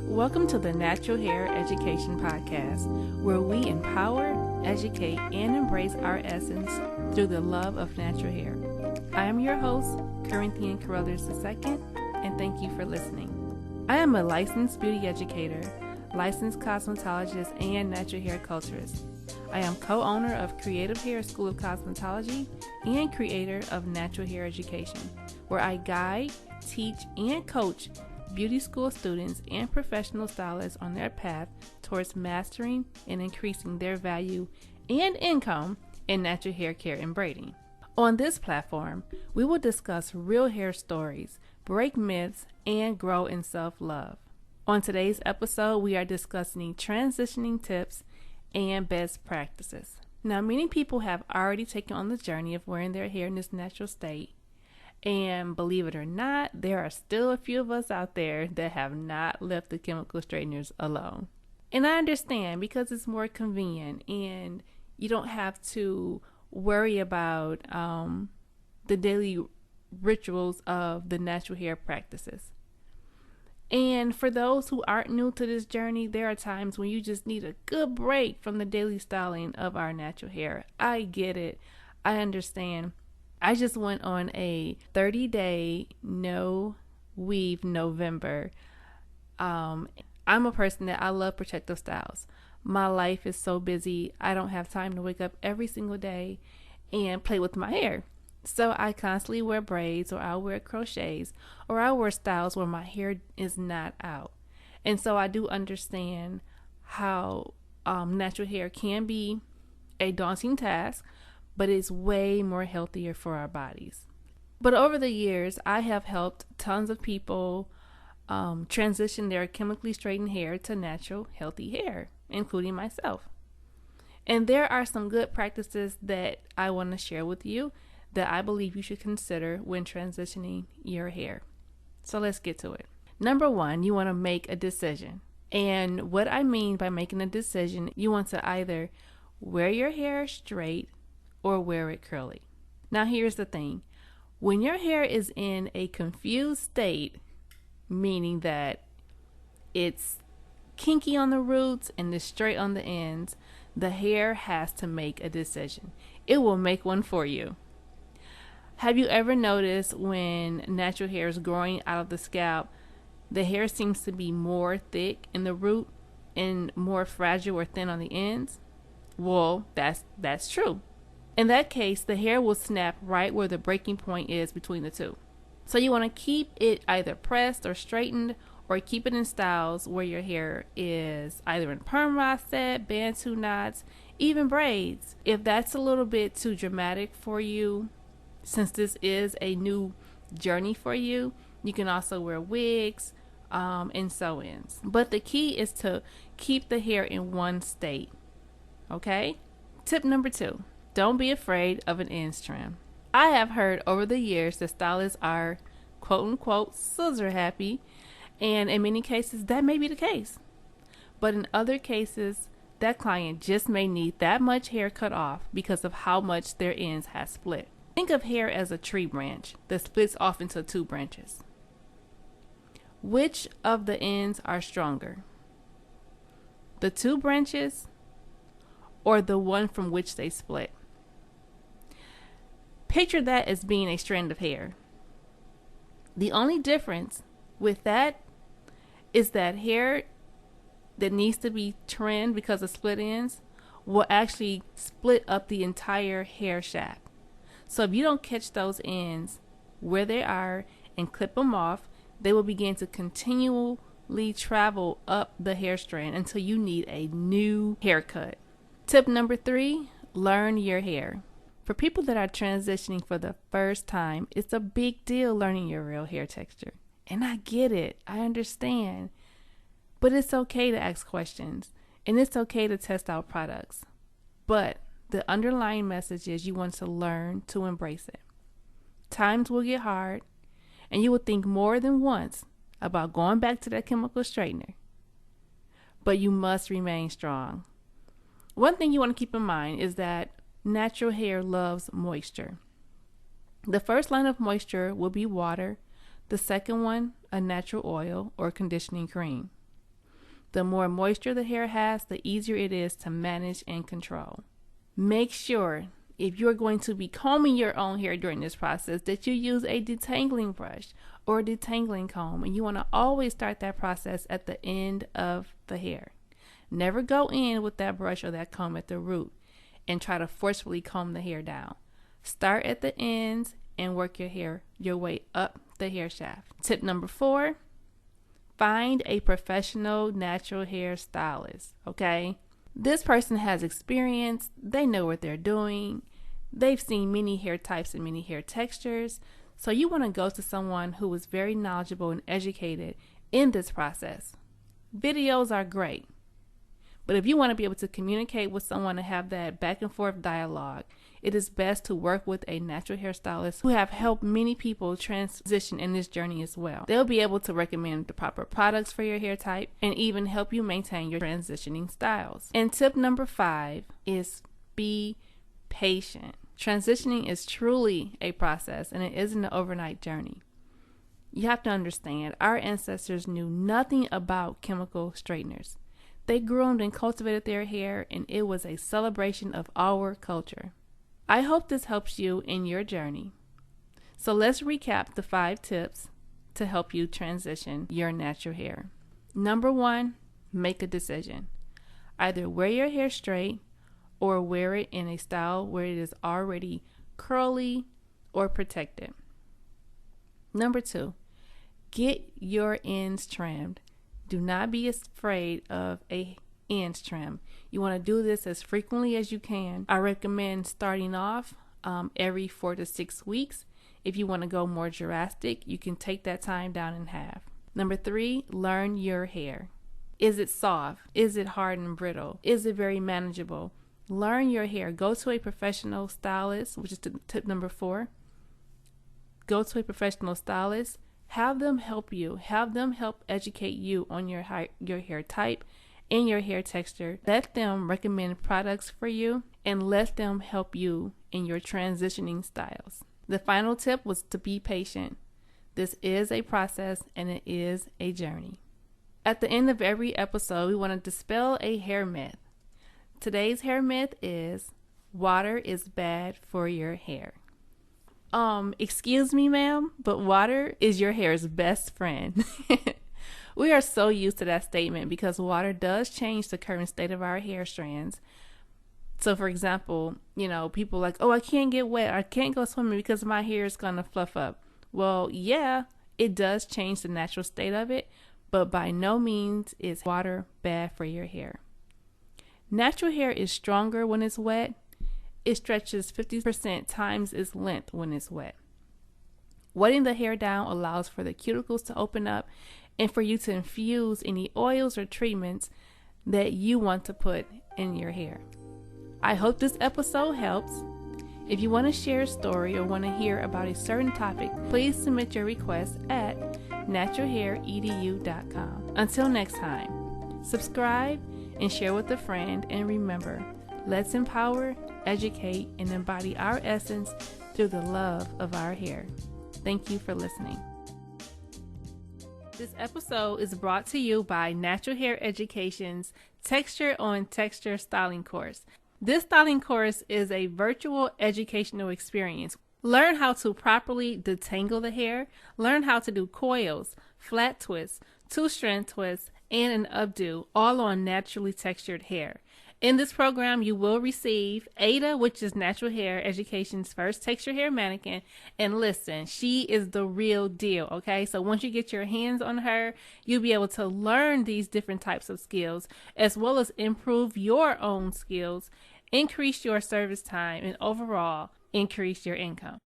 Welcome to the Natural Hair Education Podcast, where we empower, educate, and embrace our essence through the love of natural hair. I am your host, Corinthian Carruthers II, and thank you for listening. I am a licensed beauty educator, licensed cosmetologist, and natural hair culturist. I am co-owner of Creative Hair School of Cosmetology and creator of Natural Hair Education, where I guide, teach, and coach beauty school students and professional stylists on their path towards mastering and increasing their value and income in natural hair care and braiding. On this platform, we will discuss real hair stories, break myths, and grow in self-love. On today's episode, we are discussing transitioning tips and best practices. Now, many people have already taken on the journey of wearing their hair in its natural state. And believe it or not, there are still a few of us out there that have not left the chemical straighteners alone. And I understand, because it's more convenient and you don't have to worry about the daily rituals of the natural hair practices. And for those who aren't new to this journey, there are times when you just need a good break from the daily styling of our natural hair. I get it. I understand. I just went on a 30-day no weave November. I'm a person that I love protective styles. My life is so busy. I don't have time to wake up every single day and play with my hair. So I constantly wear braids, or I'll wear crochets, or I'll wear styles where my hair is not out. And so I do understand how natural hair can be a daunting task, but it's way more healthier for our bodies. But over the years, I have helped tons of people transition their chemically straightened hair to natural, healthy hair, including myself. And there are some good practices that I want to share with you that I believe you should consider when transitioning your hair. So let's get to it. Number one, you want to make a decision. And what I mean by making a decision, you want to either wear your hair straight or wear it curly. Now here's the thing. When your hair is in a confused state, meaning that it's kinky on the roots and it's straight on the ends, the hair has to make a decision. It will make one for you. Have you ever noticed when natural hair is growing out of the scalp, the hair seems to be more thick in the root and more fragile or thin on the ends? Well, that's true. In that case, the hair will snap right where the breaking point is between the two. So you want to keep it either pressed or straightened, or keep it in styles where your hair is either in perm rod set, bantu knots, even braids. If that's a little bit too dramatic for you, since this is a new journey for you, you can also wear wigs and sew-ins. But the key is to keep the hair in one state. Okay? Tip number 2. Don't be afraid of an ends trim. I have heard over the years that stylists are quote-unquote scissor happy, and in many cases that may be the case. But in other cases, that client just may need that much hair cut off because of how much their ends have split. Think of hair as a tree branch that splits off into 2 branches. Which of the ends are stronger? The 2 branches or the one from which they split? Picture that as being a strand of hair. The only difference with that is that hair that needs to be trimmed because of split ends will actually split up the entire hair shaft. So if you don't catch those ends where they are and clip them off, they will begin to continually travel up the hair strand until you need a new haircut. Tip number 3, learn your hair. For people that are transitioning for the first time, it's a big deal learning your real hair texture. And I get it. I understand. But it's okay to ask questions. And it's okay to test out products. But the underlying message is you want to learn to embrace it. Times will get hard, and you will think more than once about going back to that chemical straightener. But you must remain strong. One thing you want to keep in mind is that natural hair loves moisture. The first line of moisture will be water. The second one, a natural oil or conditioning cream. The more moisture the hair has, the easier it is to manage and control. Make sure, if you're going to be combing your own hair during this process, that you use a detangling brush or a detangling comb, and you want to always start that process at the end of the hair. Never go in with that brush or that comb at the root and try to forcefully comb the hair down. Start at the ends and work your way up the hair shaft. Tip number 4, find a professional natural hair stylist, okay? This person has experience, they know what they're doing, they've seen many hair types and many hair textures, so you want to go to someone who is very knowledgeable and educated in this process. Videos are great, but if you want to be able to communicate with someone and have that back and forth dialogue, it is best to work with a natural hair stylist who have helped many people transition in this journey as well. They'll be able to recommend the proper products for your hair type and even help you maintain your transitioning styles. And tip number 5 is be patient. Transitioning is truly a process, and it isn't an overnight journey. You have to understand, our ancestors knew nothing about chemical straighteners. They groomed and cultivated their hair, and it was a celebration of our culture. I hope this helps you in your journey. So let's recap the 5 tips to help you transition your natural hair. Number 1, make a decision. Either wear your hair straight or wear it in a style where it is already curly or protected. Number 2, get your ends trimmed. Do not be afraid of a ends trim. You want to do this as frequently as you can. I recommend starting off every 4 to 6 weeks. If you want to go more drastic, you can take that time down in half. Number 3, learn your hair. Is it soft? Is it hard and brittle? Is it very manageable? Learn your hair. Go to a professional stylist, which is tip number 4. Go to a professional stylist. Have them help you. Have them help educate you on your hair type and your hair texture. Let them recommend products for you and let them help you in your transitioning styles. The final tip was to be patient. This is a process and it is a journey. At the end of every episode, we want to dispel a hair myth. Today's hair myth is water is bad for your hair. Excuse me, ma'am, but water is your hair's best friend. We are so used to that statement because water does change the current state of our hair strands. So for example, people like, oh, I can't get wet. I can't go swimming because my hair is going to fluff up. Well, yeah, it does change the natural state of it, but by no means is water bad for your hair. Natural hair is stronger when it's wet. It stretches 50% times its length when it's wet. Wetting the hair down allows for the cuticles to open up and for you to infuse any oils or treatments that you want to put in your hair. I hope this episode helps. If you want to share a story or want to hear about a certain topic, please submit your request at naturalhairedu.com. Until next time, subscribe and share with a friend, and remember, let's empower, educate, and embody our essence through the love of our hair. Thank you for listening. This episode is brought to you by Natural Hair Education's Texture on Texture styling course. This styling course is a virtual educational experience. Learn how to properly detangle the hair, learn how to do coils, flat twists, 2-strand twists, and an updo, all on naturally textured hair. In this program, you will receive Ada, which is Natural Hair Education's first texture hair mannequin. And listen, she is the real deal, okay? So once you get your hands on her, you'll be able to learn these different types of skills, as well as improve your own skills, increase your service time, and overall, increase your income.